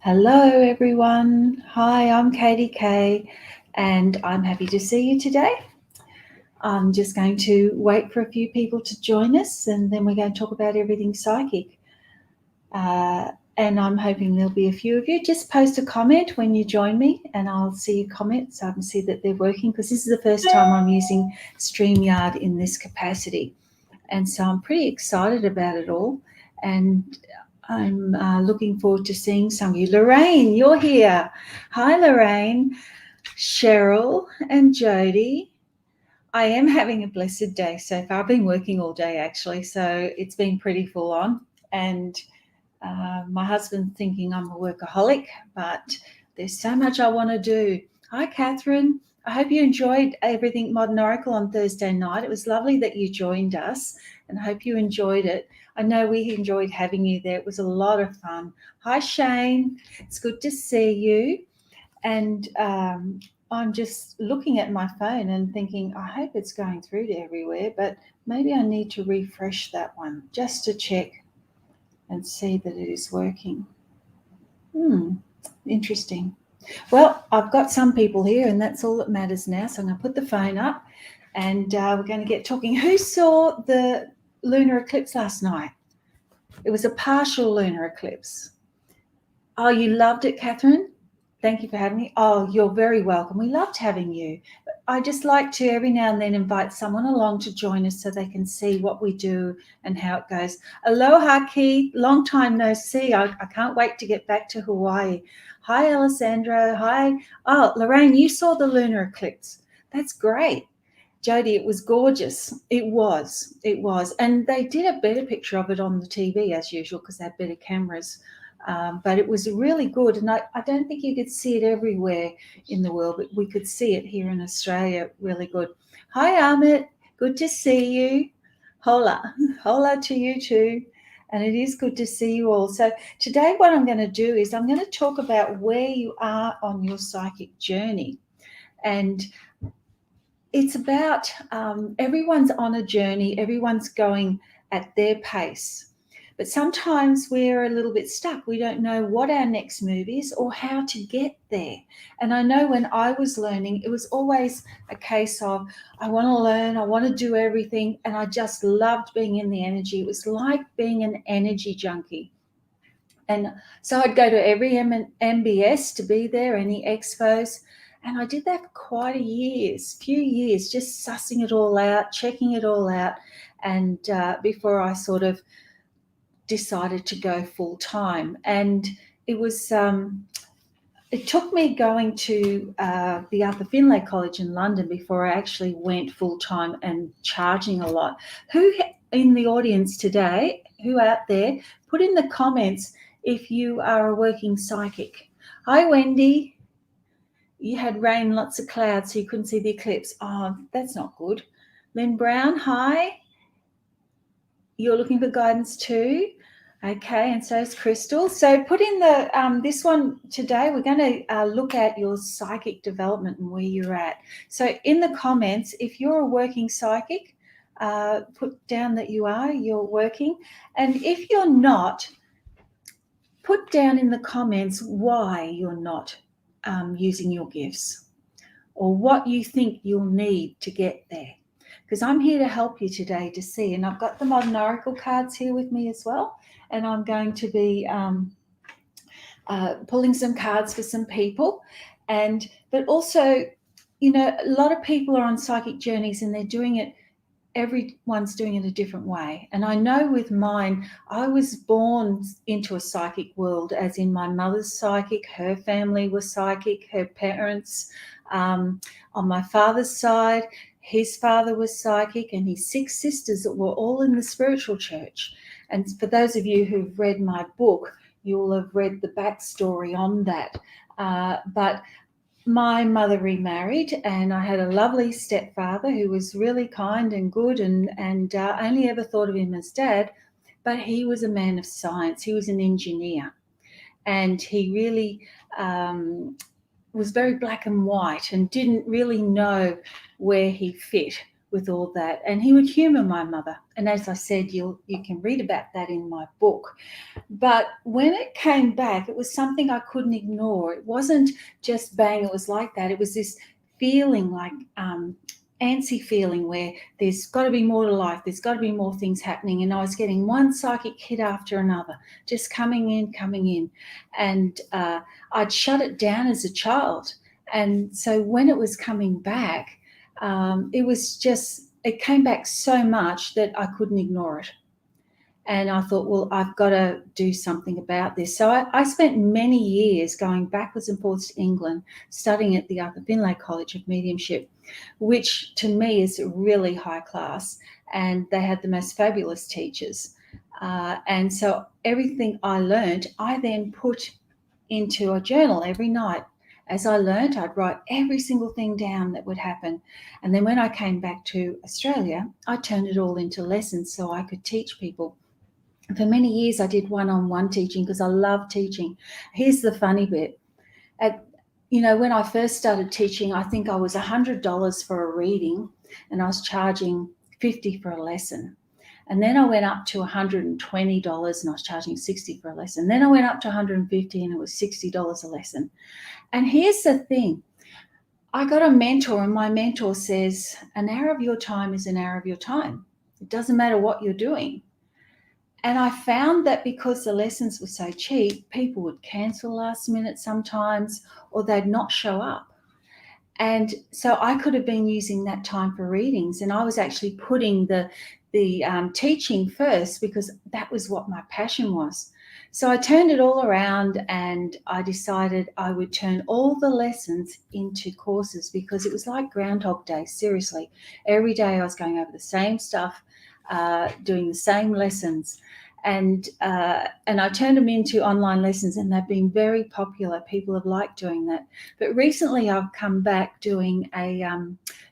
Hello, everyone. Hi, I'm Katy-K, and I'm happy to see you today. I'm just going to wait for a few people to join us, and then we're going to talk about everything psychic. And I'm hoping there'll be a few of you. Just post a comment when you join me, and I'll see your comments so I can see that they're working, because this is the first time I'm using StreamYard in this capacity. And so I'm pretty excited about it all. And I'm looking forward to seeing some of you. Lorraine, you're here. Hi, Lorraine, Cheryl, and Jody. I am having a blessed day so far. I've been working all day, actually, so it's been pretty full on. And my husband's thinking I'm a workaholic, but there's so much I want to do. Hi, Catherine. I hope you enjoyed Everything Modern Oracle on Thursday night. It was lovely that you joined us, and I hope you enjoyed it. I know we enjoyed having you there. It was a lot of fun. Hi, Shane. It's good to see you. And I'm just looking at my phone and thinking, I hope it's going through to everywhere, but maybe I need to refresh that one just to check and see that it is working. Interesting. Well, I've got some people here, and that's all that matters now. So I'm going to put the phone up, and we're going to get talking. Who saw the lunar eclipse last night? It was a partial lunar eclipse. Oh, you loved it, Catherine? Thank you for having me. Oh, you're very welcome. We loved having you. I just like to every now and then invite someone along to join us so they can see what we do and how it goes. Aloha, Keith. Long time no see. I can't wait to get back to Hawaii. Hi, Alessandra. Hi. Oh, Lorraine, you saw the lunar eclipse. That's great. Jody, it was gorgeous. It was. It was. And they did a better picture of it on the TV as usual because they had better cameras. But it was really good. And I don't think you could see it everywhere in the world, but we could see it here in Australia really good. Hi, Amit. Good to see you. Hola. Hola to you too. And it is good to see you all. So today what I'm going to do is I'm going to talk about where you are on your psychic journey. And it's about everyone's on a journey, everyone's going at their pace. But sometimes we're a little bit stuck. We don't know what our next move is or how to get there. And I know when I was learning, it was always a case of, I want to learn, I want to do everything. And I just loved being in the energy. It was like being an energy junkie. And so I'd go to every MBS to be there, any expos. And I did that for quite few years, just sussing it all out, checking it all out. And before I sort of decided to go full time. And it was, it took me going to the Arthur Findlay College in London before I actually went full time and charging a lot. Who in the audience today, who out there, put in the comments if you are a working psychic. Hi, Wendy. You had rain, lots of clouds, so you couldn't see the eclipse. Oh, that's not good. Lynn Brown, hi. You're looking for guidance too? Okay, and so is Crystal. So put in the this one today. We're going to look at your psychic development and where you're at. So in the comments, if you're a working psychic, put down that you're working. And if you're not, put down in the comments why you're not using your gifts or what you think you'll need to get there. Because I'm here to help you today to see. And I've got the Modern Oracle cards here with me as well. And I'm going to be pulling some cards for some people. But also, you know, a lot of people are on psychic journeys and they're doing it, everyone's doing it a different way. And I know with mine, I was born into a psychic world, as in my mother's psychic, her family was psychic, her parents. On my father's side, his father was psychic, and his 6 sisters that were all in the spiritual church. And for those of you who've read my book, you'll have read the backstory on that. But my mother remarried, and I had a lovely stepfather who was really kind and good, and only ever thought of him as dad, but he was a man of science. He was an engineer, and he really was very black and white and didn't really know where he fit with all that. And he would humour my mother. And as I said, you can read about that in my book. But when it came back, it was something I couldn't ignore. It wasn't just bang, it was like that. It was this feeling like antsy feeling where there's got to be more to life, there's got to be more things happening, and I was getting one psychic hit after another, just coming in, and I'd shut it down as a child. And so when it was coming back, it came back so much that I couldn't ignore it. And I thought, well, I've got to do something about this. So I spent many years going backwards and forwards to England, studying at the Upper Finlay College of Mediumship, which to me is really high class. And they had the most fabulous teachers. And so everything I learned, I then put into a journal every night. As I learned, I'd write every single thing down that would happen. And then when I came back to Australia, I turned it all into lessons so I could teach people. For many years, I did one-on-one teaching because I love teaching. Here's the funny bit. When I first started teaching, I think I was $100 for a reading, and I was charging $50 for a lesson. And then I went up to $120 and I was charging $60 for a lesson. Then I went up to $150 and it was $60 a lesson. And here's the thing. I got a mentor, and my mentor says, an hour of your time is an hour of your time. It doesn't matter what you're doing. And I found that because the lessons were so cheap, people would cancel last minute sometimes, or they'd not show up. And so I could have been using that time for readings, and I was actually putting the teaching first because that was what my passion was. So I turned it all around, and I decided I would turn all the lessons into courses because it was like Groundhog Day, seriously. Every day I was going over the same stuff, doing the same lessons, and I turned them into online lessons, and they've been very popular. People have liked doing that. But recently I've come back doing a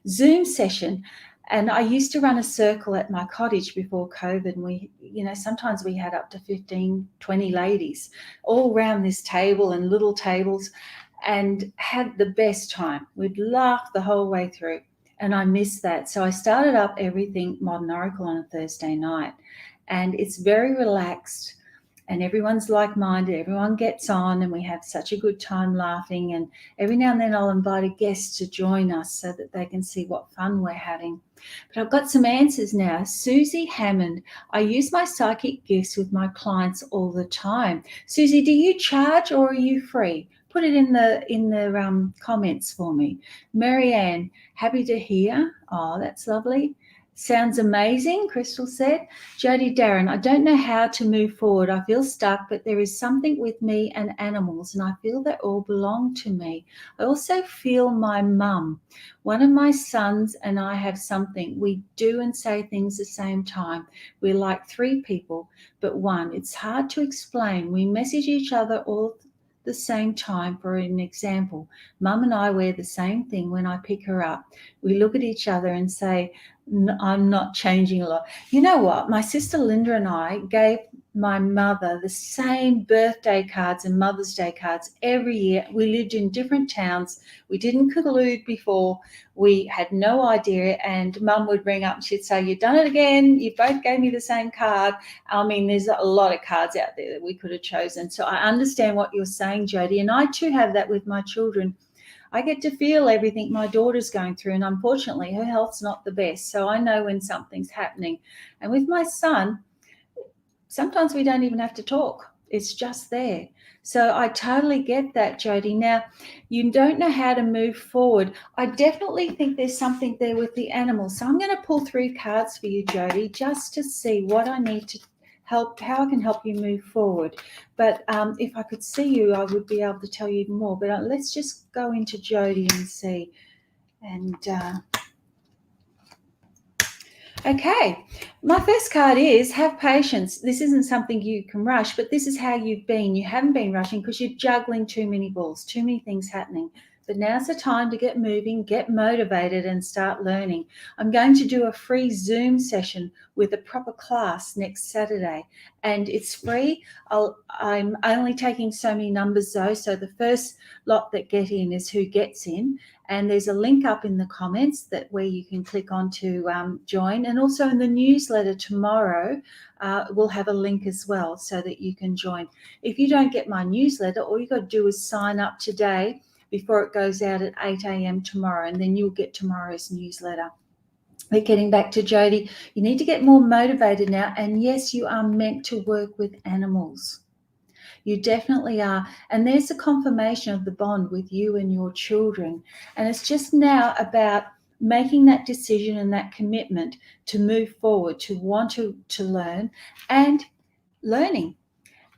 Zoom session, and I used to run a circle at my cottage before COVID, and we, sometimes we had up to 15, 20 ladies all around this table and little tables, and had the best time. We'd laugh the whole way through. And I miss that. So I started up Everything Modern Oracle on a Thursday night. And it's very relaxed, and everyone's like-minded. Everyone gets on, and we have such a good time laughing. And every now and then I'll invite a guest to join us so that they can see what fun we're having. But I've got some answers now. Susie Hammond, I use my psychic gifts with my clients all the time. Susie, do you charge or are you free? Put it in the comments for me. Marianne, happy to hear. Oh, that's lovely. Sounds amazing, Crystal said. Jody Darren, I don't know how to move forward. I feel stuck, but there is something with me and animals, and I feel they all belong to me. I also feel my mum. One of my sons and I have something. We do and say things at the same time. We're like three people, but one. It's hard to explain. We message each other all the same time. For an example, Mum and I wear the same thing when I pick her up. We look at each other and say, I'm not changing a lot. You know what? My sister Linda and I gave my mother the same birthday cards and Mother's Day cards every year. We lived in different towns. We didn't collude before. We had no idea. And Mum would ring up and she'd say, you've done it again. You both gave me the same card. I mean, there's a lot of cards out there that we could have chosen. So I understand what you're saying, Jody. And I too have that with my children. I get to feel everything my daughter's going through, and unfortunately her health's not the best, so I know when something's happening. And with my son, sometimes we don't even have to talk. It's just there. So I totally get that, Jody. Now, you don't know how to move forward. I definitely think there's something there with the animals. So I'm going to pull 3 cards for you, Jody, just to see what I need to help, how I can help you move forward. But if I could see you, I would be able to tell you more. But let's just go into Jody and see. And okay, my first card is have patience. This isn't something you can rush, but this is how you've been. You haven't been rushing because you're juggling too many balls, too many things happening. But now's the time to get moving, get motivated, and start learning. I'm going to do a free Zoom session with a proper class next Saturday, and it's free. I'm only taking so many numbers though, so the first lot that get in is who gets in. And there's a link up in the comments that where you can click on to join. And also in the newsletter tomorrow, we'll have a link as well so that you can join. If you don't get my newsletter, all you got to do is sign up today before it goes out at 8 a.m. tomorrow, and then you'll get tomorrow's newsletter. But getting back to Jody, you need to get more motivated now. And yes, you are meant to work with animals. You definitely are. And there's a confirmation of the bond with you and your children. And it's just now about making that decision and that commitment to move forward, to want to learn and learning.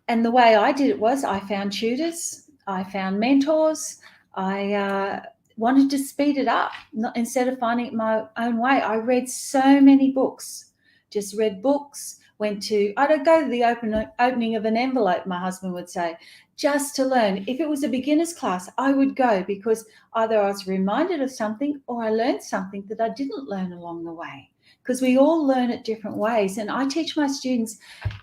And the way I did it was I found tutors, I found mentors, I wanted to speed it up instead of finding it my own way. I read so many books, just read books. I'd go to the opening of an envelope, my husband would say, just to learn. If it was a beginner's class, I would go because either I was reminded of something or I learned something that I didn't learn along the way, because we all learn at different ways. And I teach my students,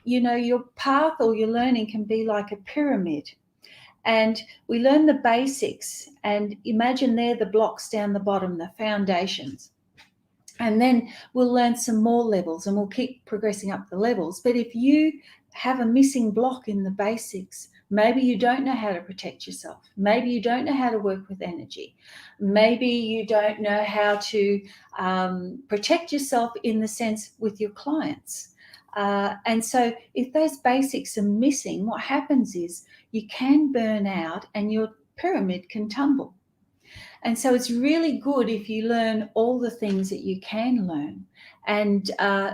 your path or your learning can be like a pyramid. And we learn the basics, and imagine they're the blocks down the bottom, the foundations. And then we'll learn some more levels and we'll keep progressing up the levels. But if you have a missing block in the basics, maybe you don't know how to protect yourself. Maybe you don't know how to work with energy. Maybe you don't know how to protect yourself in the sense with your clients. And so if those basics are missing, what happens is you can burn out and your pyramid can tumble. And so it's really good if you learn all the things that you can learn. And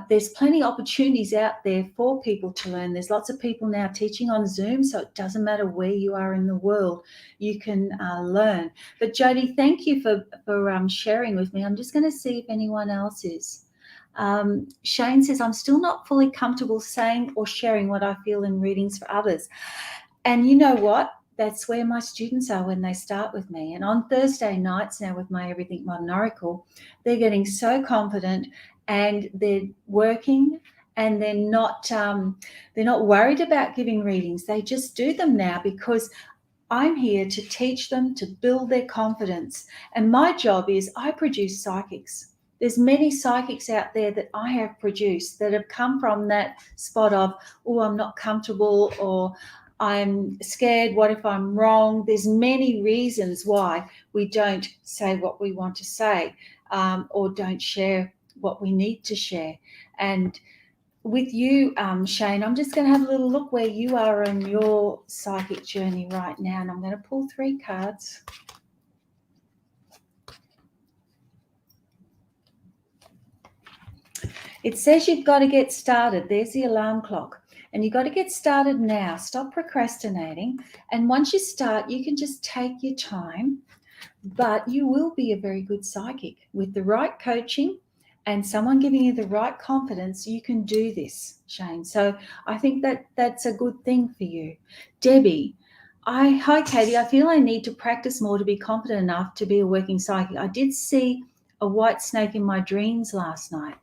there's plenty of opportunities out there for people to learn. There's lots of people now teaching on Zoom, so it doesn't matter where you are in the world, you can learn. But Jody, thank you for sharing with me. I'm just going to see if anyone else is. Shane says, I'm still not fully comfortable saying or sharing what I feel in readings for others. And you know what? That's where my students are when they start with me. And on Thursday nights now with my Everything Modern Oracle, they're getting so confident and they're working, and they're not worried about giving readings. They just do them now because I'm here to teach them to build their confidence. And my job is I produce psychics. There's many psychics out there that I have produced that have come from that spot of, oh, I'm not comfortable, or I'm scared, what if I'm wrong? There's many reasons why we don't say what we want to say, or don't share what we need to share. And with you, Shane, I'm just going to have a little look where you are in your psychic journey right now. And I'm going to pull 3 cards. It says you've got to get started. There's the alarm clock. And you've got to get started now. Stop procrastinating. And once you start, you can just take your time. But you will be a very good psychic. With the right coaching and someone giving you the right confidence, you can do this, Shane. So I think that's a good thing for you. Debbie, hi, Katie. I feel I need to practice more to be confident enough to be a working psychic. I did see a white snake in my dreams last night.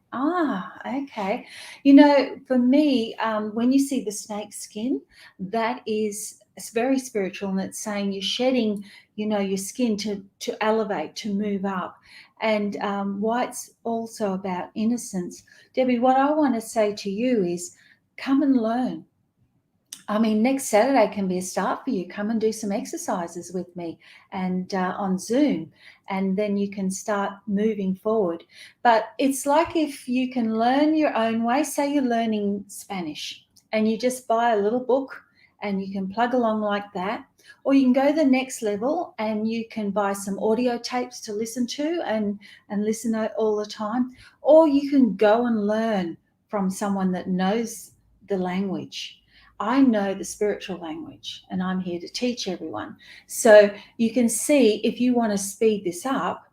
Okay. For me, when you see the snake skin, that is, it's very spiritual, and it's saying you're shedding, your skin to elevate, to move up. And white's also about innocence. Debbie, what I want to say to you is come and learn. Next Saturday can be a start for you. Come and do some exercises with me and on Zoom, and then you can start moving forward. But it's like if you can learn your own way. Say you're learning Spanish and you just buy a little book and you can plug along like that. Or you can go to the next level and you can buy some audio tapes to listen to and listen all the time. Or you can go and learn from someone that knows the language. I know the spiritual language, and I'm here to teach everyone. So you can see, if you want to speed this up,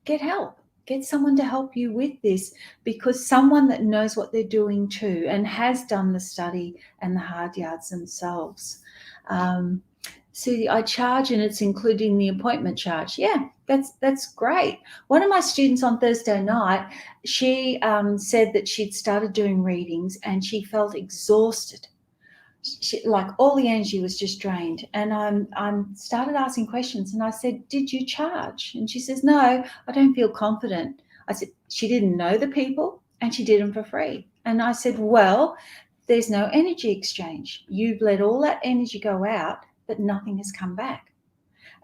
get help. Get someone to help you with this, because someone that knows what they're doing too and has done the study and the hard yards themselves. Susie, I charge and it's including the appointment charge. Yeah, that's great. One of my students on Thursday night, she said that she'd started doing readings and she felt exhausted. Like all the energy was just drained. And I'm started asking questions and I said, did you charge? And she says, no, I don't feel confident. I said, she didn't know the people and she did them for free. And I said, well, there's no energy exchange. You've let all that energy go out, but nothing has come back.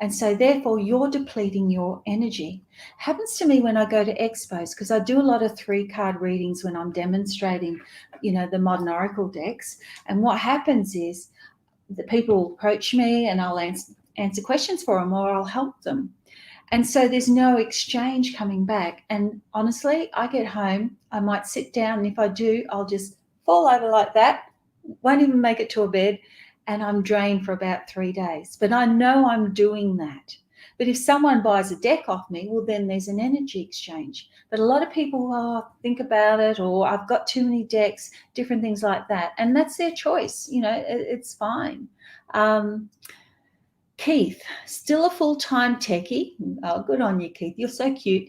And so therefore you're depleting your energy. Happens to me when I go to expos, because I do a lot of 3-card readings when I'm demonstrating, the modern oracle decks. And what happens is the people approach me and I'll answer questions for them or I'll help them. And so there's no exchange coming back. And honestly, I get home, I might sit down, and if I do, I'll just fall over like that, won't even make it to a bed, and I'm drained for about 3 days. But I know I'm doing that. But if someone buys a deck off me, well, then there's an energy exchange. But a lot of people think about it, or I've got too many decks, different things like that. And that's their choice. It's fine. Keith, still a full-time techie. Oh, good on you, Keith. You're so cute.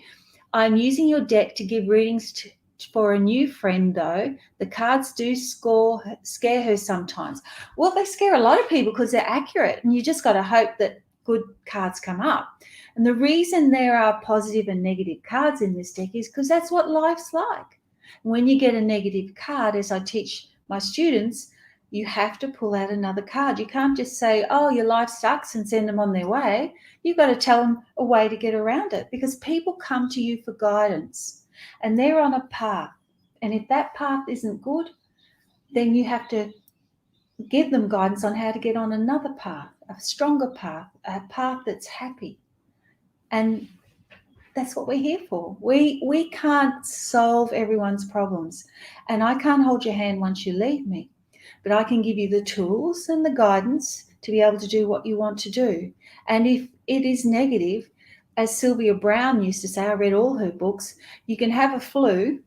I'm using your deck to give readings for a new friend, though. The cards do scare her sometimes. Well, they scare a lot of people because they're accurate, and you just got to hope that good cards come up. And the reason there are positive and negative cards in this deck is because that's what life's like. When you get a negative card, as I teach my students, you have to pull out another card. You can't just say, oh, your life sucks, and send them on their way. You've got to tell them a way to get around it, because people come to you for guidance and they're on a path. And if that path isn't good, then you have to give them guidance on how to get on another path, a stronger path, a path that's happy. And that's what we're here for. We can't solve everyone's problems, and I can't hold your hand once you leave me. But I can give you the tools and the guidance to be able to do what you want to do. And if it is negative, as Sylvia Browne used to say, I read all her books, you can have a flu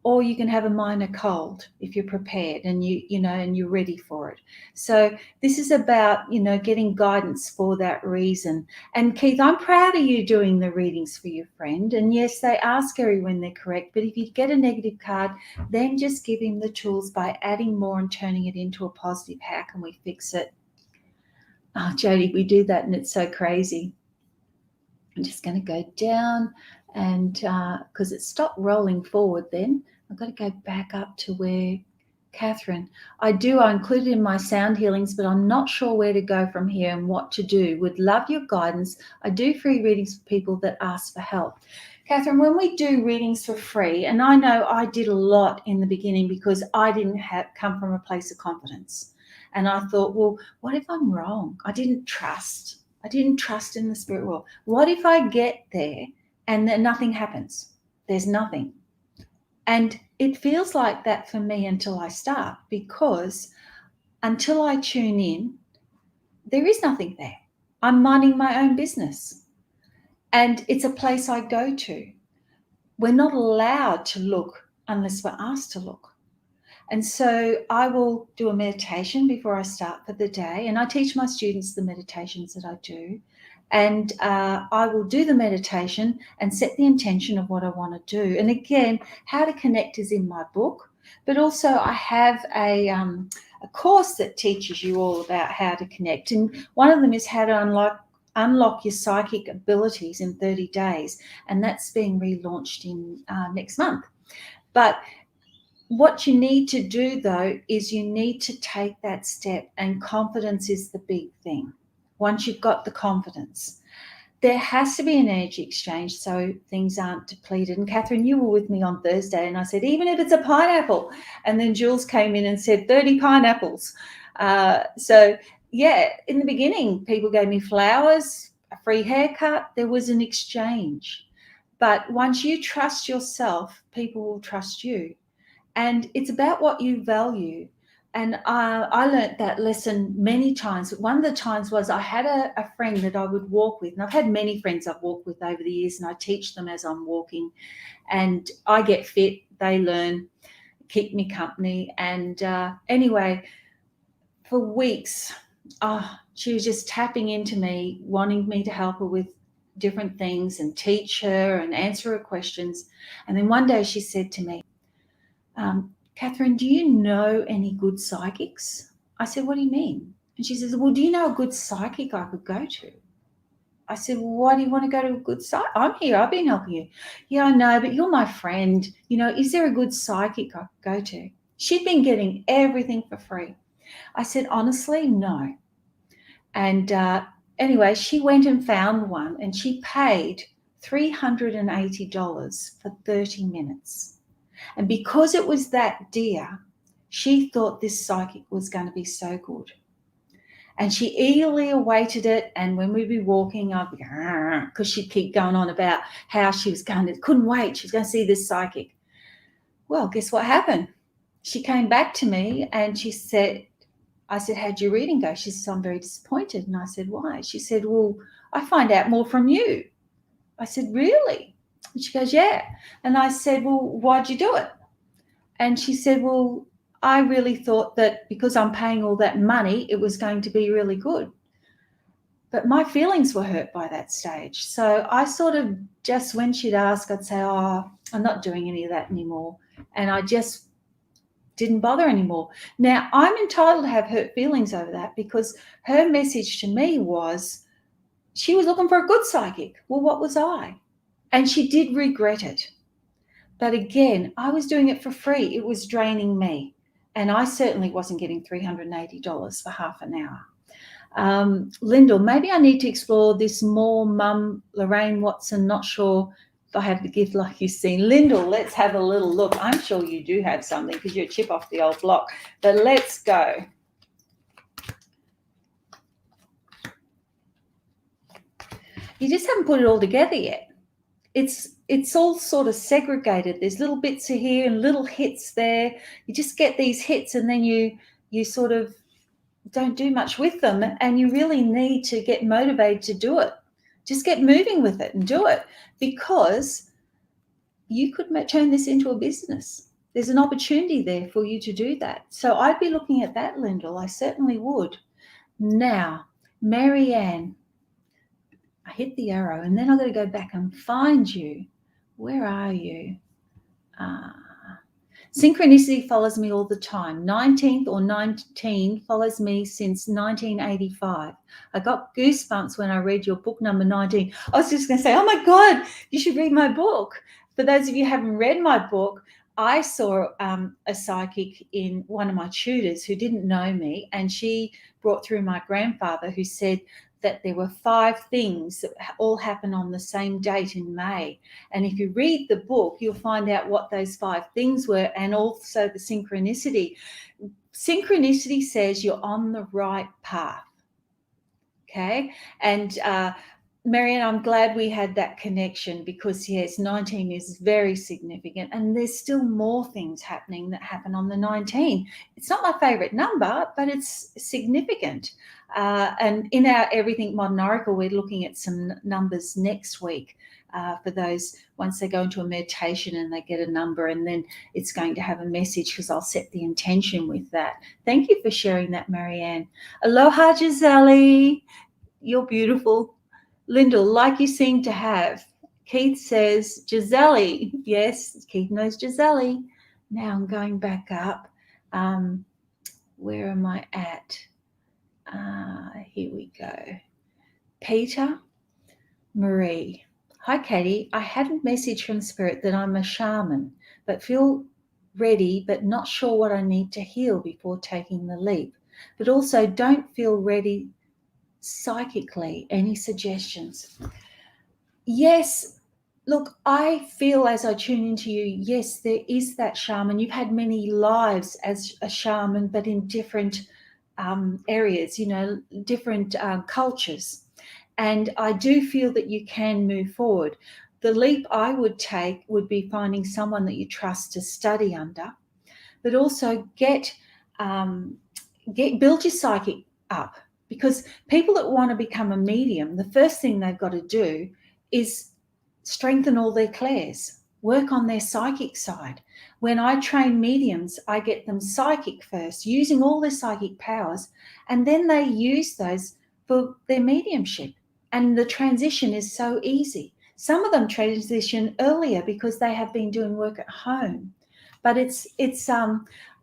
or you can have a minor cold if you're prepared and and you're ready for it. So this is about, getting guidance for that reason. And Keith, I'm proud of you doing the readings for your friend. And yes, they are scary when they're correct, but if you get a negative card, then just give him the tools by adding more and turning it into a positive. How can we fix it? Oh, Jody, we do that and it's so crazy. I'm just going to go down, and because it stopped rolling forward then, I've got to go back up to where Catherine. I included in my sound healings, but I'm not sure where to go from here and what to do. Would love your guidance. I do free readings for people that ask for help. Catherine, when we do readings for free, and I know I did a lot in the beginning because I didn't come from a place of confidence. And I thought, well, what if I'm wrong? I didn't trust in the spirit world. What if I get there and then nothing happens? There's nothing. And it feels like that for me until I start, because until I tune in, there is nothing there. I'm minding my own business. And it's a place I go to. We're not allowed to look unless we're asked to look. And so I will do a meditation before I start for the day. And I teach my students the meditations that I do. And I will do the meditation and set the intention of what I want to do. And again, how to connect is in my book. But also I have a course that teaches you all about how to connect. And one of them is how to unlock your psychic abilities in 30 days. And that's being relaunched in next month. But what you need to do, though, is you need to take that step, and confidence is the big thing. Once you've got the confidence, there has to be an energy exchange so things aren't depleted. And Catherine, you were with me on Thursday, and I said, even if it's a pineapple. And then Jules came in and said 30 pineapples. So, yeah, in the beginning, people gave me flowers, a free haircut. There was an exchange. But once you trust yourself, people will trust you. And it's about what you value. And I learnt that lesson many times. One of the times was I had a friend that I would walk with. And I've had many friends I've walked with over the years, and I teach them as I'm walking. And I get fit, they learn, keep me company. And anyway, for weeks, She was just tapping into me, wanting me to help her with different things and teach her and answer her questions. And then one day she said to me, Catherine, do you know any good psychics? I said, what do you mean? And she says, well, do you know a good psychic I could go to? I said, well, why do you want to go to a good psychic? I'm here. I've been helping you. Yeah, I know, but you're my friend. Is there a good psychic I could go to? She'd been getting everything for free. I said, honestly, no. And anyway, she went and found one, and she paid $380 for 30 minutes. And because it was that dear, she thought this psychic was going to be so good. And she eagerly awaited it. And when we'd be walking, I'd be, because she'd keep going on about how she was couldn't wait. She was going to see this psychic. Well, guess what happened? She came back to me and she said, I said, how'd your reading go? She said, I'm very disappointed. And I said, why? She said, well, I find out more from you. I said, really? And she goes, yeah. And I said, well, why'd you do it? And she said, well, I really thought that because I'm paying all that money, it was going to be really good. But my feelings were hurt by that stage. So I sort of just, when she'd ask, I'd say, oh, I'm not doing any of that anymore. And I just didn't bother anymore. Now, I'm entitled to have hurt feelings over that because her message to me was she was looking for a good psychic. Well, what was I? And she did regret it. But again, I was doing it for free. It was draining me. And I certainly wasn't getting $380 for half an hour. Lyndall, maybe I need to explore this more. Mum, Lorraine Watson, not sure if I have the gift like you've seen. Lyndall, let's have a little look. I'm sure you do have something because you're a chip off the old block. But let's go. You just haven't put it all together yet. It's all sort of segregated. There's little bits here and little hits there. You just get these hits and then you sort of don't do much with them, and you really need to get motivated to do it. Just get moving with it and do it, because you could turn this into a business. There's an opportunity there for you to do that. So I'd be looking at that, Lyndall. I certainly would. Now, Marianne, I hit the arrow and then I've got to go back and find you. Where are you? Synchronicity follows me all the time. 19th or 19 follows me since 1985. I got goosebumps when I read your book number 19. I was just going to say, oh my God, you should read my book. For those of you who haven't read my book, I saw a psychic in one of my tutors who didn't know me, and she brought through my grandfather, who said that there were 5 things that all happen on the same date in May. And if you read the book, you'll find out what those 5 things were, and also the synchronicity. Synchronicity says you're on the right path. Okay. And Marianne, I'm glad we had that connection, because yes, 19 is very significant, and there's still more things happening that happen on the 19. It's not my favorite number, but it's significant. And in our Everything Modern Oracle, we're looking at some numbers next week for those, once they go into a meditation and they get a number, and then it's going to have a message, because I'll set the intention with that. Thank you for sharing that, Marianne. Aloha, Giselle. You're beautiful. Lyndall, like you seem to have. Keith says, Giselle. Yes, Keith knows Giselle. Now I'm going back up. Where am I at? Here we go. Peter, Marie. Hi, Katie. I had a message from Spirit that I'm a shaman, but feel ready, but not sure what I need to heal before taking the leap. But also don't feel ready psychically. Any suggestions? Yes, look, I feel as I tune into you, yes, there is that shaman. You've had many lives as a shaman, but in different areas, different cultures. And I do feel that you can move forward. The leap I would take would be finding someone that you trust to study under, but also build your psychic up. Because people that want to become a medium, the first thing they've got to do is strengthen all their clairs, work on their psychic side. When I train mediums, I get them psychic first, using all their psychic powers, and then they use those for their mediumship. And the transition is so easy. Some of them transition earlier because they have been doing work at home. But it's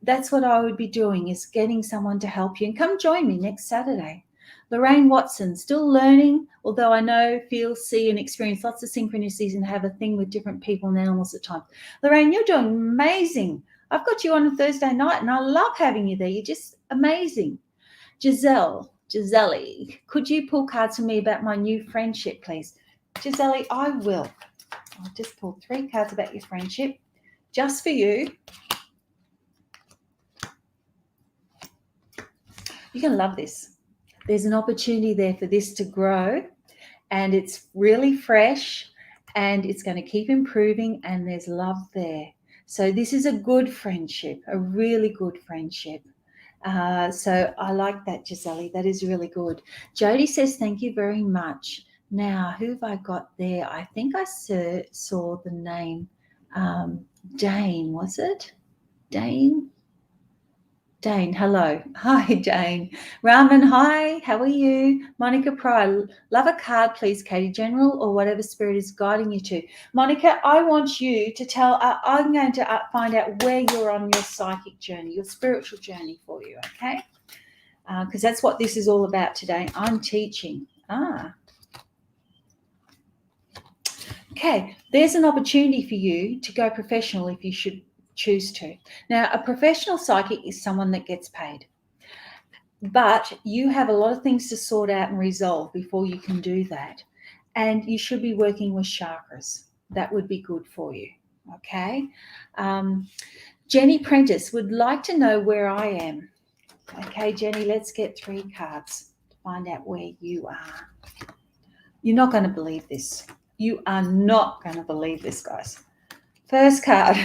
that's what I would be doing, is getting someone to help you. And come join me next Saturday. Lorraine Watson, still learning, although I know, feel, see, and experience lots of synchronicities and have a thing with different people and animals at times. Lorraine, you're doing amazing. I've got you on a Thursday night, and I love having you there. You're just amazing. Giselle, could you pull cards for me about my new friendship, please? Giselle, I will. I'll just pull 3 cards about your friendship, just for you. You're going to love this. There's an opportunity there for this to grow, and it's really fresh, and it's going to keep improving, and there's love there. So this is a good friendship, a really good friendship. So I like that, Giselle. That is really good. Jody says, thank you very much. Now, who have I got there? I think I saw the name Dane, was it? Dane, hello. Hi, Dane. Raman, hi. How are you? Monica Pryor, love a card, please, Katie. General or whatever spirit is guiding you to. Monica, I want you to tell, I'm going to find out where you're on your psychic journey, your spiritual journey for you, okay? Because that's what this is all about today. I'm teaching. Okay, there's an opportunity for you to go professional if you should choose to. Now, a professional psychic is someone that gets paid, but you have a lot of things to sort out and resolve before you can do that, and you should be working with chakras. That would be good for you, okay? Jenny Prentice would like to know where I am. Okay, Jenny, let's get 3 cards to find out where you are. You're not going to believe this. You are not going to believe this, guys. First card,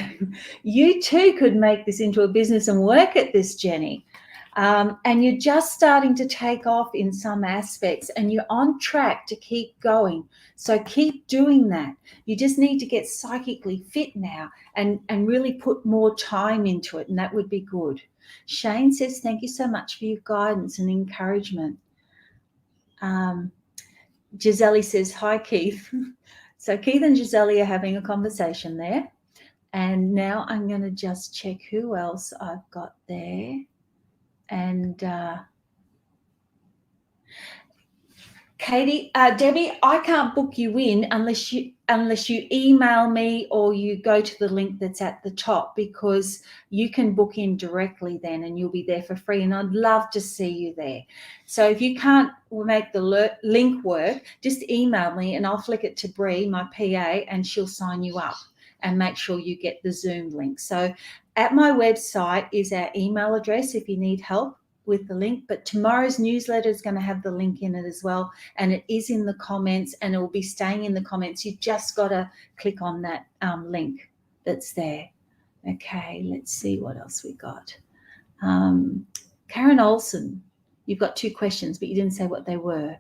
you too could make this into a business and work at this, Jenny. And you're just starting to take off in some aspects, and you're on track to keep going. So keep doing that. You just need to get psychically fit now and really put more time into it, and that would be good. Shane says, thank you so much for your guidance and encouragement. Giselle says, hi, Keith. So Keith and Giselle are having a conversation there. And now I'm going to just check who else I've got there. And Katie, Debbie, I can't book you in unless you email me or you go to the link that's at the top, because you can book in directly then and you'll be there for free, and I'd love to see you there. So if you can't make the link work, just email me and I'll flick it to Bree, my PA, and she'll sign you up and make sure you get the Zoom link. So at my website is our email address if you need help with the link, but tomorrow's newsletter is going to have the link in it as well, and it is in the comments, and it will be staying in the comments. You just got to click on that link that's there. Okay, let's see what else we got. Karen Olson, you've got 2 questions, but you didn't say what they were.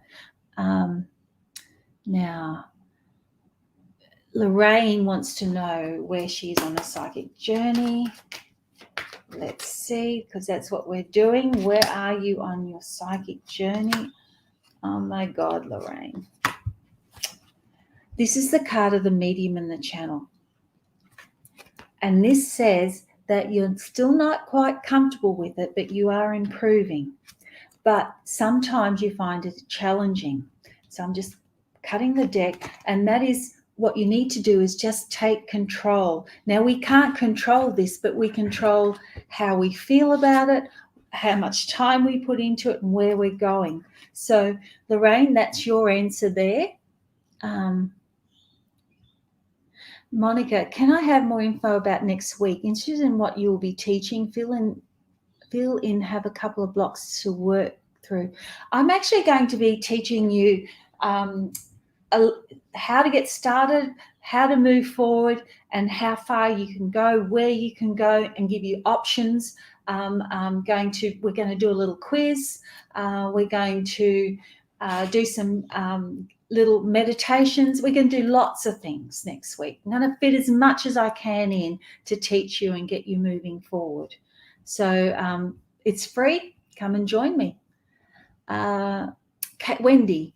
Now, Lorraine wants to know where she is on a psychic journey. Let's see, because that's what we're doing. Where are you on your psychic journey? Oh, my God, Lorraine. This is the card of the medium in the channel. And this says that you're still not quite comfortable with it, but you are improving. But sometimes you find it challenging. So I'm just cutting the deck, and that is what you need to do, is just take control. Now, we can't control this, but we control how we feel about it, how much time we put into it, and where we're going. So, Lorraine, that's your answer there. Monica, can I have more info about next week? Interested in what you'll be teaching. Fill in, have a couple of blocks to work through. I'm actually going to be teaching you how to get started, how to move forward, and how far you can go, where you can go, and give you options. We're going to do a little quiz. We're going to do some little meditations. We can do lots of things next week. I'm going to fit as much as I can in to teach you and get you moving forward. So it's free. Come and join me. Wendy,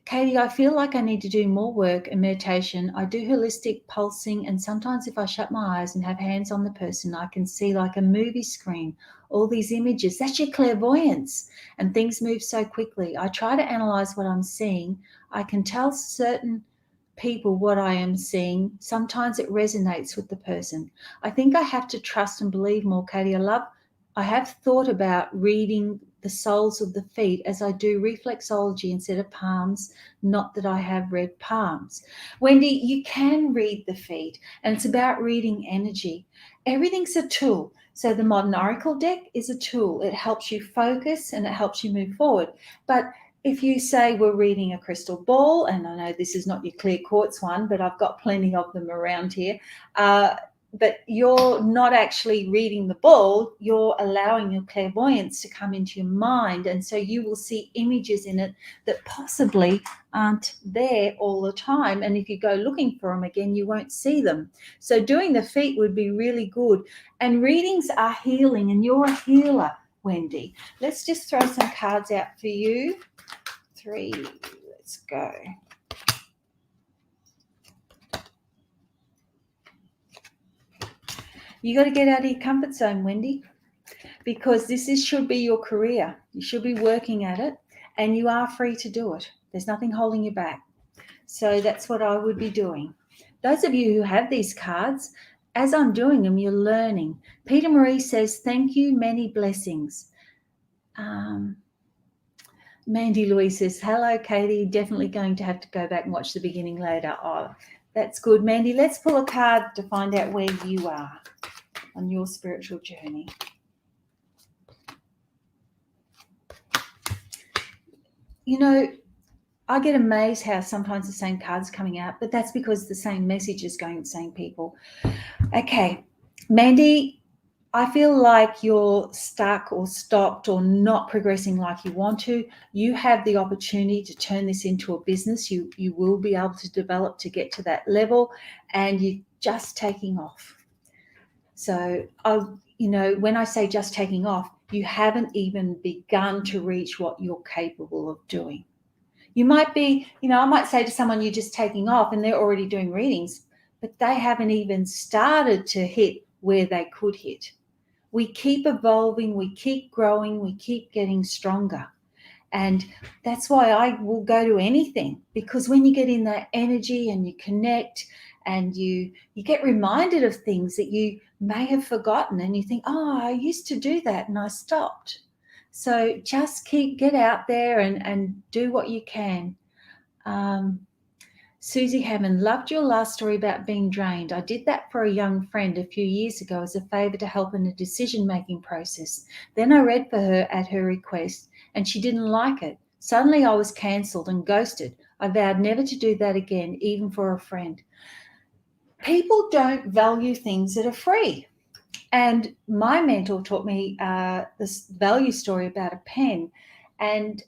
Katie, I feel like I need to do more work and meditation. I do holistic pulsing, and sometimes if I shut my eyes and have hands on the person, I can see like a movie screen, all these images. That's your clairvoyance, and things move so quickly. I try to analyze what I'm seeing. I can tell certain people what I am seeing. Sometimes it resonates with the person. I think I have to trust and believe more, Katie. I have thought about reading the soles of the feet as I do reflexology instead of palms. Not that I have read palms. Wendy, you can read the feet, and it's about reading energy. Everything's a tool. So the modern oracle deck is a tool. It helps you focus and it helps you move forward. But if you say we're reading a crystal ball, and I know this is not your clear quartz one, but I've got plenty of them around here, but you're not actually reading the ball, you're allowing your clairvoyance to come into your mind, and so you will see images in it that possibly aren't there all the time, and if you go looking for them again, you won't see them. So doing the feet would be really good, and readings are healing, and you're a healer, Wendy. Let's just throw some cards out for you. 3, let's go. You got to get out of your comfort zone, Wendy, because should be your career. You should be working at it, and you are free to do it. There's nothing holding you back. So that's what I would be doing. Those of you who have these cards, as I'm doing them, you're learning. Peter Marie says, thank you, many blessings. Mandy Louise says, hello, Katie. Definitely going to have to go back and watch the beginning later. Oh, that's good, Mandy. Let's pull a card to find out where you are on your spiritual journey. You know, I get amazed how sometimes the same cards coming out, but that's because the same message is going to the same people. Okay, Mandy, I feel like you're stuck or stopped or not progressing like you want to. You have the opportunity to turn this into a business. You will be able to develop to get to that level, and you're just taking off. So, when I say just taking off, you haven't even begun to reach what you're capable of doing. You might be, I might say to someone, you're just taking off, and they're already doing readings, but they haven't even started to hit where they could hit. We keep evolving, we keep growing, we keep getting stronger. And that's why I will go to anything, because when you get in that energy and you connect and you get reminded of things that you may have forgotten, and you think, oh, I used to do that and I stopped. So just get out there and do what you can. Susie Hammond, loved your last story about being drained. I did that for a young friend a few years ago as a favour to help in a decision-making process. Then I read for her at her request, and she didn't like it. Suddenly I was cancelled and ghosted. I vowed never to do that again, even for a friend. People don't value things that are free. And my mentor taught me this value story about a pen. And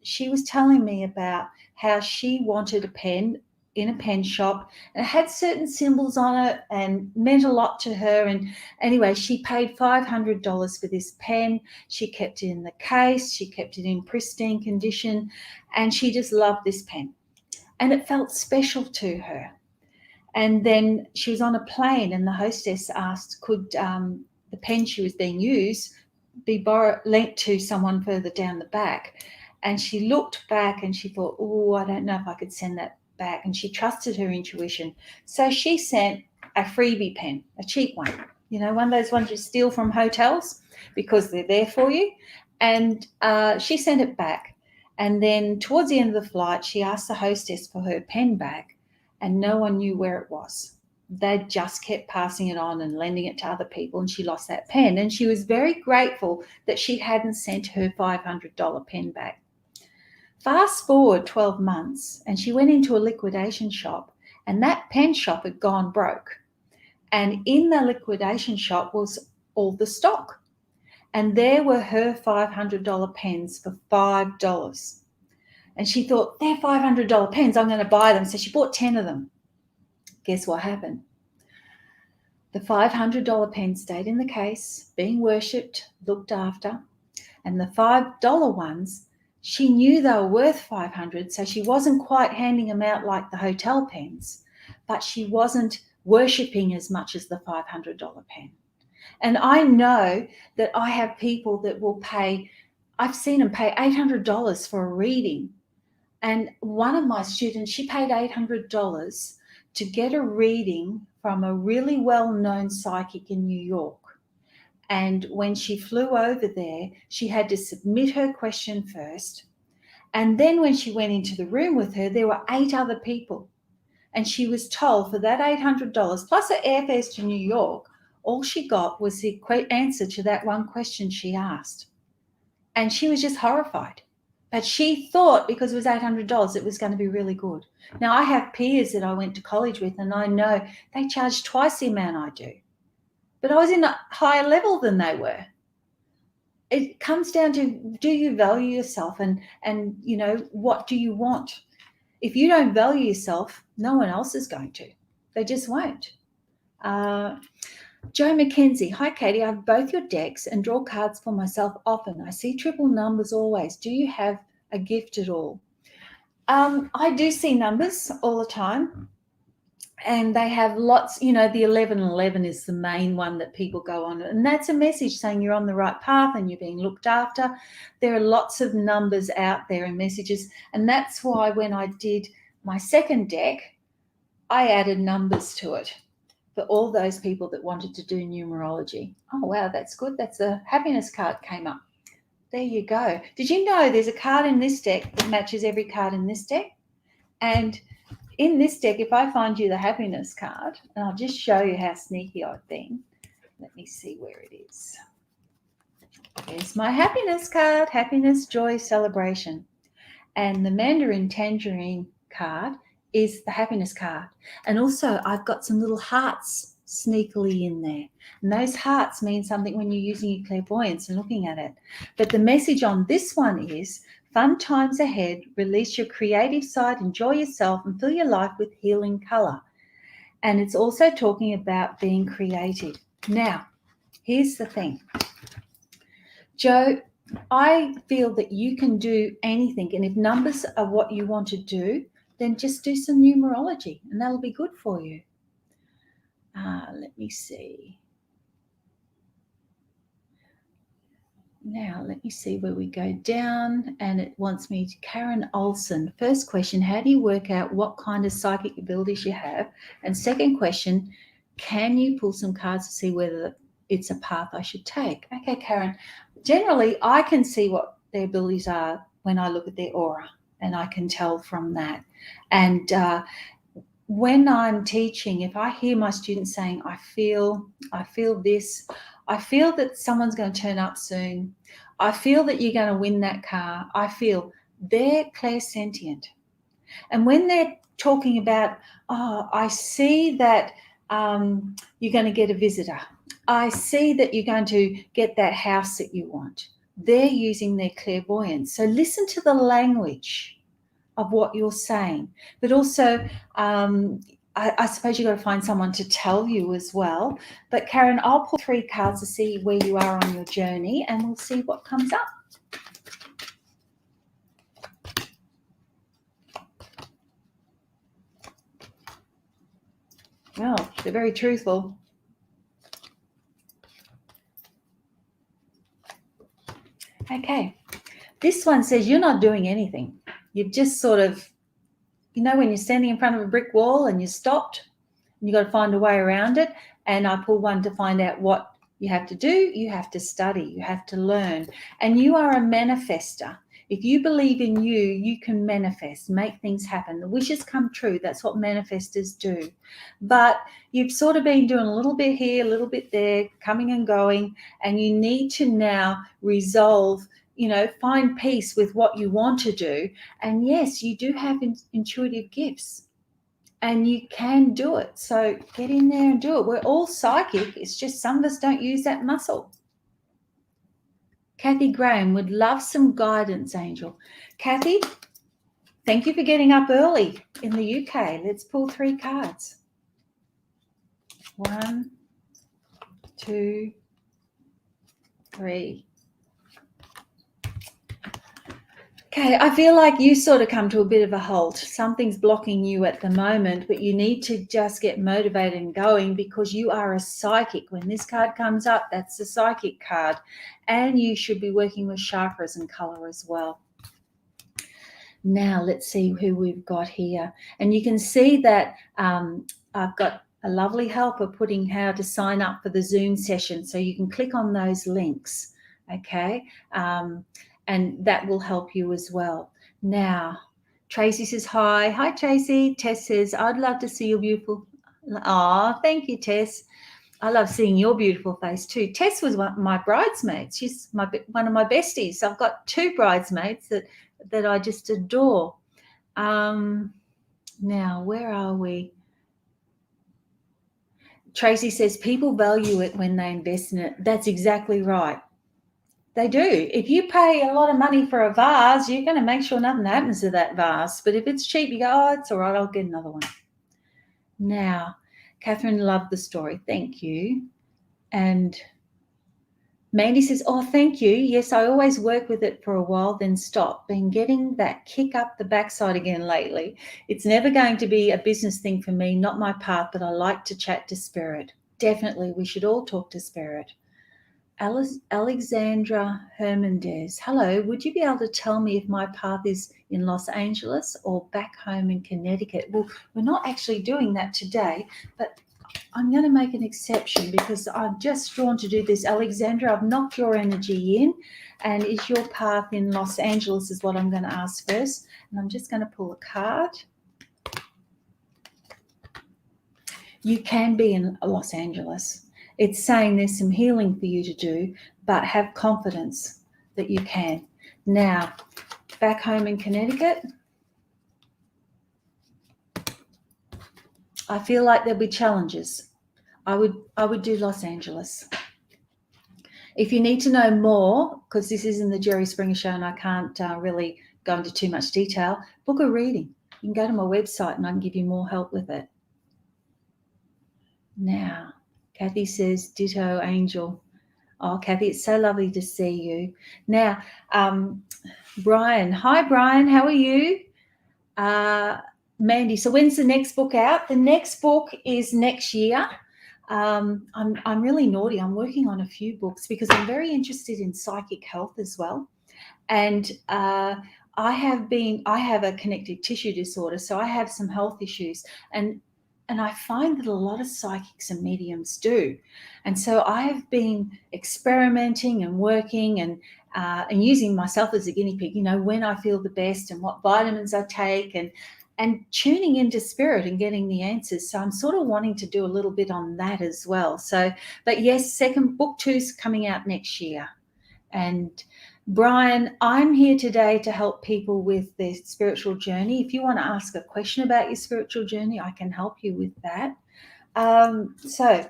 she was telling me about how she wanted a pen in a pen shop, and it had certain symbols on it and meant a lot to her. And anyway, she paid $500 for this pen. She kept it in the case. She kept it in pristine condition, and she just loved this pen. And it felt special to her. And then she was on a plane, and the hostess asked, could the pen she was being used be lent to someone further down the back? And she looked back and she thought, oh, I don't know if I could send that back. And she trusted her intuition. So she sent a freebie pen, a cheap one, one of those ones you steal from hotels because they're there for you. And she sent it back. And then towards the end of the flight, she asked the hostess for her pen back, and no one knew where it was. They just kept passing it on and lending it to other people, and she lost that pen. And she was very grateful that she hadn't sent her $500 pen back. Fast forward 12 months, and she went into a liquidation shop, and that pen shop had gone broke. And in the liquidation shop was all the stock. And there were her $500 pens for $5. And she thought, they're $500 pens, I'm going to buy them. So she bought 10 of them. Guess what happened? The $500 pen stayed in the case, being worshipped, looked after, and the $5 ones She knew they were worth 500, so she wasn't quite handing them out like the hotel pens, but she wasn't worshipping as much as the $500 pen. And I know that I have people that will pay, I've seen them pay $800 for a reading. And one of my students, she paid $800 to get a reading from a really well-known psychic in New York. And when she flew over there, she had to submit her question first. And then when she went into the room with her, there were 8 other people. And she was told for that $800 plus her airfares to New York, all she got was the answer to that one question she asked. And she was just horrified. But she thought because it was $800, it was going to be really good. Now, I have peers that I went to college with, and I know they charge twice the amount I do. But I was in a higher level than they were. It comes down to, do you value yourself, and you know, what do you want? If you don't value yourself, no one else is going to. They just won't. Joe McKenzie, hi Katie, I have both your decks and draw cards for myself often. I see triple numbers always. Do you have a gift at all? I do see numbers all the time. And they have lots, you know, the 1111 is the main one that people go on. And that's a message saying you're on the right path and you're being looked after. There are lots of numbers out there and messages. And that's why when I did my second deck, I added numbers to it for all those people that wanted to do numerology. Oh, wow, that's good. That's a happiness card came up. There you go. Did you know there's a card in this deck that matches every card in this deck? And in this deck, if I find you the happiness card, and I'll just show you how sneaky I've been. Let me see where it is. There's my happiness card, happiness, joy, celebration. And the Mandarin Tangerine card is the happiness card. And also I've got some little hearts sneakily in there. And those hearts mean something when you're using your clairvoyance and looking at it. But the message on this one is, fun times ahead, release your creative side, enjoy yourself, and fill your life with healing color. And it's also talking about being creative. Now, here's the thing. Joe, I feel that you can do anything. And if numbers are what you want to do, then just do some numerology and that'll be good for you. Let me see. Now, let me see where we go down, and it wants me to Karen Olson. First question, how do you work out what kind of psychic abilities you have? And second question, can you pull some cards to see whether it's a path I should take? Okay, Karen, generally I can see what their abilities are when I look at their aura, and I can tell from that. And when I'm teaching, if I hear my students saying, I feel this, I feel that someone's going to turn up soon, I feel that you're going to win that car, I feel, they're clairsentient. And when they're talking about, oh, I see that you're going to get a visitor, I see that you're going to get that house that you want, they're using their clairvoyance. So listen to the language of what you're saying. But also, I suppose you've got to find someone to tell you as well. But Karen, I'll pull 3 cards to see where you are on your journey, and we'll see what comes up. Well, they're very truthful. Okay. This one says you're not doing anything. You've just sort of, you know, when you're standing in front of a brick wall and you're stopped and you've got to find a way around it. And I pull one to find out what you have to do. You have to study. You have to learn. And you are a manifester. If you believe in you, you can manifest, make things happen. The wishes come true. That's what manifestors do. But you've sort of been doing a little bit here, a little bit there, coming and going, and you need to now resolve, you know, find peace with what you want to do. And yes, you do have intuitive gifts and you can do it. So get in there and do it. We're all psychic. It's just some of us don't use that muscle. Kathy Graham would love some guidance, Angel. Kathy, thank you for getting up early in the UK. Let's pull 3 cards. 1, 2, 3. Okay, I feel like you sort of come to a bit of a halt. Something's blocking you at the moment, but you need to just get motivated and going because you are a psychic. When this card comes up, that's the psychic card. And you should be working with chakras and color as well. Now, let's see who we've got here. And you can see that I've got a lovely helper putting how to sign up for the Zoom session. So you can click on those links, okay? And that will help you as well. Now, Tracy says, hi. Hi, Tracy. Tess says, I'd love to see your beautiful. Oh, thank you, Tess. I love seeing your beautiful face too. Tess was one of my bridesmaids. She's one of my besties. I've got 2 bridesmaids that I just adore. Now, where are we? Tracy says, people value it when they invest in it. That's exactly right. They do. If you pay a lot of money for a vase, you're going to make sure nothing happens to that vase. But if it's cheap, you go, oh, it's all right, I'll get another one. Now, Catherine loved the story. Thank you. And Mandy says, oh, thank you. Yes, I always work with it for a while, then stop. Been getting that kick up the backside again lately. It's never going to be a business thing for me, not my path, but I like to chat to spirit. Definitely, we should all talk to spirit. Alexandra Hermandez. Hello, would you be able to tell me if my path is in Los Angeles or back home in Connecticut? Well, we're not actually doing that today, but I'm going to make an exception because I'm just drawn to do this. Alexandra, I've knocked your energy in, and is your path in Los Angeles is what I'm going to ask first. And I'm just going to pull a card. You can be in Los Angeles. It's saying there's some healing for you to do, but have confidence that you can. Now, back home in Connecticut, I feel like there'll be challenges. I would do Los Angeles. If you need to know more, because this isn't the Jerry Springer Show and I can't really go into too much detail, book a reading. You can go to my website and I can give you more help with it. Now, Kathy says, ditto, Angel. Oh, Kathy, it's so lovely to see you. Now, Brian. Hi, Brian. How are you? Mandy, so when's the next book out? The next book is next year. I'm really naughty. I'm working on a few books because I'm very interested in psychic health as well. And I have a connective tissue disorder, so I have some health issues. And I find that a lot of psychics and mediums do. And so I have been experimenting and working and using myself as a guinea pig, when I feel the best and what vitamins I take and tuning into spirit and getting the answers. So I'm sort of wanting to do a little bit on that as well. So, but yes, book 2 is coming out next year. And Brian, I'm here today to help people with their spiritual journey. If you want to ask a question about your spiritual journey, I can help you with that. So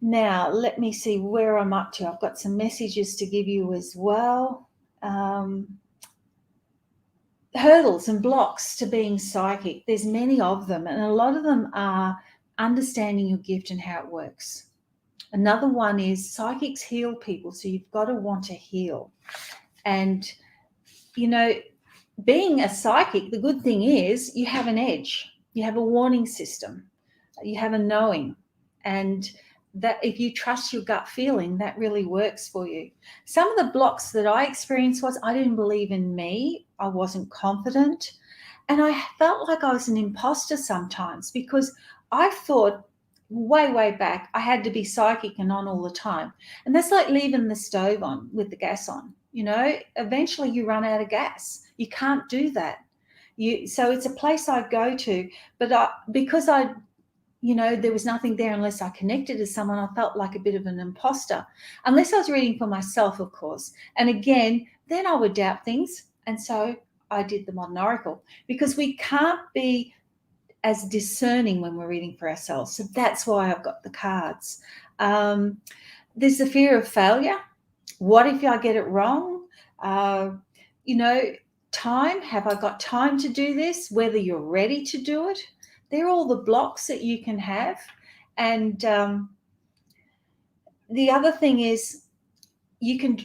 now let me see where I'm up to. I've got some messages to give you as well. Hurdles and blocks to being psychic. There's many of them, and a lot of them are understanding your gift and how it works. Another one is psychics heal people, so you've got to want to heal. And, being a psychic, the good thing is you have an edge. You have a warning system. You have a knowing. And that if you trust your gut feeling, that really works for you. Some of the blocks that I experienced was I didn't believe in me. I wasn't confident. And I felt like I was an imposter sometimes because I thought way back I had to be psychic and on all the time. And that's like leaving the stove on with the gas on. Eventually you run out of gas. You can't do that. So it's a place I go to, but because there was nothing there unless I connected to someone, I felt like a bit of an imposter, unless I was reading for myself, of course. And again, then I would doubt things. And so I did the Modern Oracle because we can't be as discerning when we're reading for ourselves. So that's why I've got the cards. There's the fear of failure. What if I get it wrong? Time. Have I got time to do this? Whether you're ready to do it. They're all the blocks that you can have. And the other thing is you can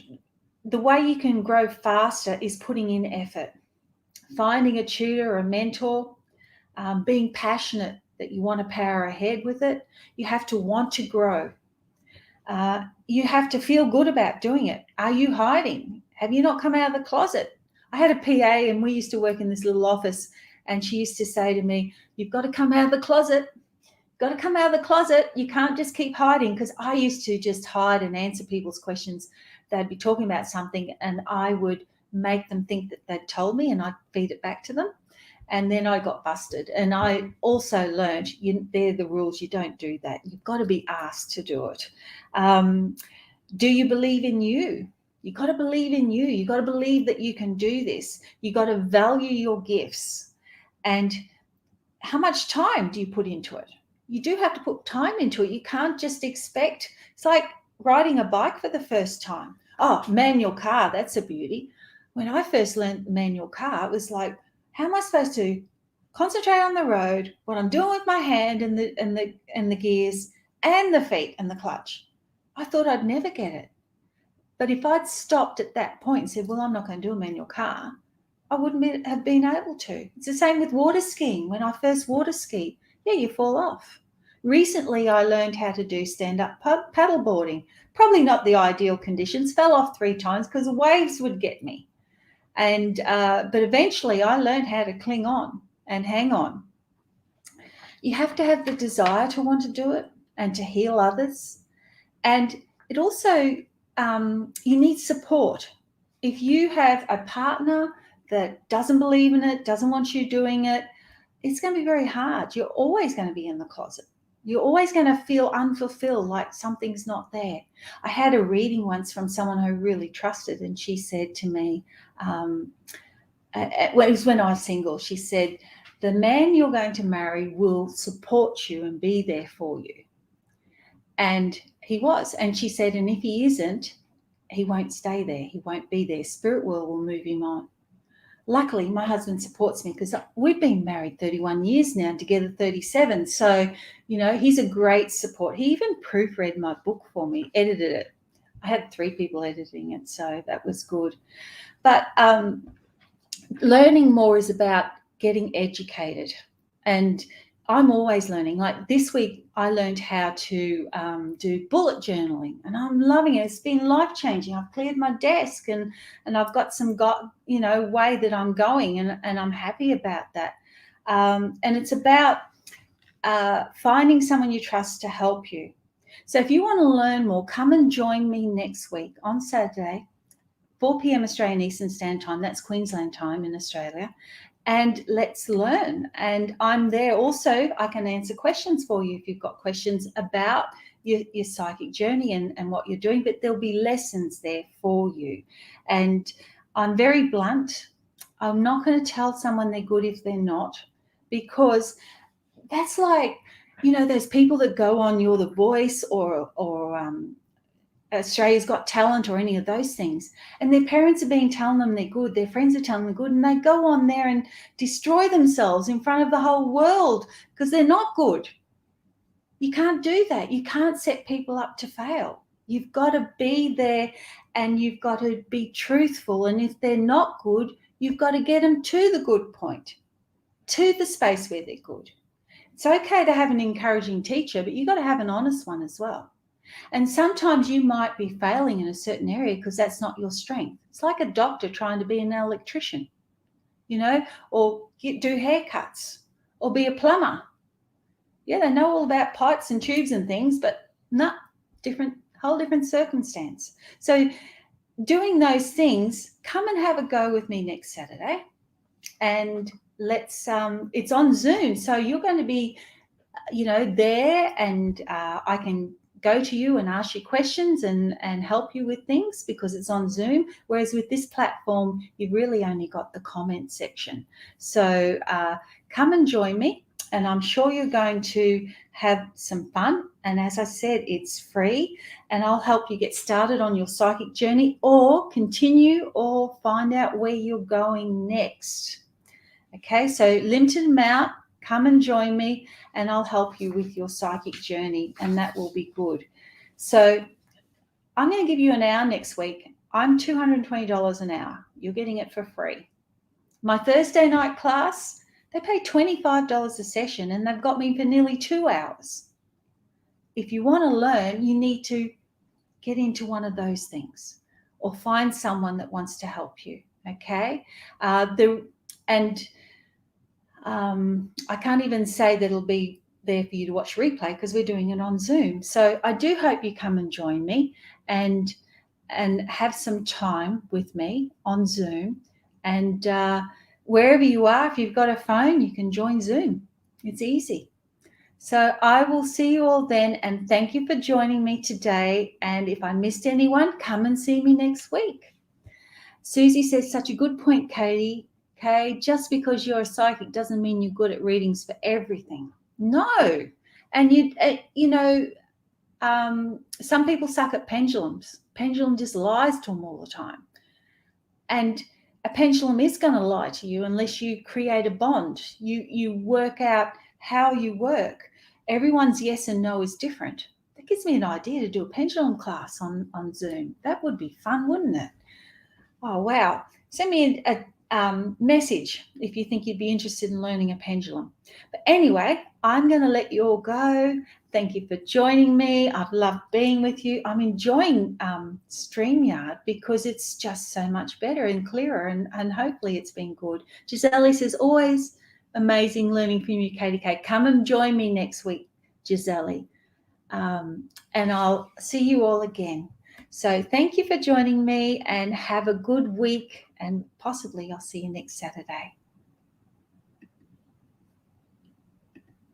the way you can grow faster is putting in effort, finding a tutor or a mentor, being passionate that you want to power ahead with it. You have to want to grow. You have to feel good about doing it. Are you hiding? Have you not come out of the closet? I had a PA and we used to work in this little office, and she used to say to me, you've got to come out of the closet. Got to come out of the closet. You can't just keep hiding, because I used to just hide and answer people's questions. They'd be talking about something and I would make them think that they'd told me, and I'd feed it back to them. And then I got busted. And I also learned, they're the rules. You don't do that. You've got to be asked to do it. Do you believe in you? You've got to believe in you. You've got to believe that you can do this. You've got to value your gifts. And how much time do you put into it? You do have to put time into it. You can't just expect. It's like riding a bike for the first time. Oh, manual car, that's a beauty. When I first learned the manual car, it was like, how am I supposed to concentrate on the road, what I'm doing with my hand and the gears and the feet and the clutch? I thought I'd never get it. But if I'd stopped at that point and said, well, I'm not going to do a manual car, I wouldn't have been able to. It's the same with water skiing. When I first water skied, you fall off. Recently, I learned how to do stand-up paddleboarding. Probably not the ideal conditions. Fell off 3 times because the waves would get me. And but eventually I learned how to cling on and hang on. You have to have the desire to want to do it and to heal others. And it also, you need support. If you have a partner that doesn't believe in it, doesn't want you doing it, it's going to be very hard. You're always going to be in the closet. You're always going to feel unfulfilled, like something's not there. I had a reading once from someone I really trusted, and she said to me, it was when I was single, she said, the man you're going to marry will support you and be there for you. And he was. And she said, and if he isn't, he won't stay there. He won't be there. Spirit world will move him on. Luckily, my husband supports me because we've been married 31 years now, together 37. So, he's a great support. He even proofread my book for me, edited it. I had 3 people editing it, so that was good. But learning more is about getting educated. And I'm always learning. Like this week, I learned how to do bullet journaling, and I'm loving it. It's been life-changing. I've cleared my desk, and I've got some way that I'm going, and I'm happy about that. And it's about finding someone you trust to help you. So if you want to learn more, come and join me next week on Saturday, 4 p.m. Australian Eastern Standard Time. That's Queensland time in Australia. And let's learn. And I'm there also. I can answer questions for you if you've got questions about your psychic journey and what you're doing, but there'll be lessons there for you. And I'm very blunt. I'm not going to tell someone they're good if they're not, because that's like, there's people that go on You're the Voice or Australia's Got Talent or any of those things, and their parents are telling them they're good, their friends are telling them they're good, and they go on there and destroy themselves in front of the whole world because they're not good. You can't do that. You can't set people up to fail. You've got to be there, and you've got to be truthful, and if they're not good, you've got to get them to the good point, to the space where they're good. It's okay to have an encouraging teacher, but you've got to have an honest one as well. And sometimes you might be failing in a certain area because that's not your strength. It's like a doctor trying to be an electrician, or do haircuts or be a plumber. Yeah, they know all about pipes and tubes and things, but whole different circumstance. So doing those things, come and have a go with me next Saturday. And let's, it's on Zoom. So you're going to be, there, and I can go to you and ask you questions and help you with things because it's on Zoom. Whereas with this platform, you've really only got the comment section. So come and join me, and I'm sure you're going to have some fun. And as I said, it's free, and I'll help you get started on your psychic journey or continue or find out where you're going next. Okay, so limited amount. Come and join me, and I'll help you with your psychic journey, and that will be good. So I'm going to give you an hour next week. I'm $220 an hour. You're getting it for free. My Thursday night class, they pay $25 a session and they've got me for nearly 2 hours. If you want to learn, you need to get into one of those things or find someone that wants to help you, okay? I can't even say that it'll be there for you to watch replay because we're doing it on Zoom. So I do hope you come and join me and have some time with me on Zoom. And wherever you are, if you've got a phone, you can join Zoom. It's easy. So I will see you all then, and thank you for joining me today. And if I missed anyone, come and see me next week. Susie says, such a good point, Katy. Okay, just because you're a psychic doesn't mean you're good at readings for everything. No. And some people suck at pendulums. Pendulum just lies to them all the time. And a pendulum is going to lie to you unless you create a bond. You work out how you work. Everyone's yes and no is different. That gives me an idea to do a pendulum class on Zoom. That would be fun, wouldn't it? Oh, wow. Send me a message if you think you'd be interested in learning a pendulum. But anyway, I'm going to let you all go. Thank you for joining me. I've loved being with you. I'm enjoying StreamYard because it's just so much better and clearer, and hopefully it's been good. Giselle says, always amazing learning from you, Katy-K. Come and join me next week, Giselle. And I'll see you all again. So thank you for joining me and have a good week, and possibly I'll see you next Saturday.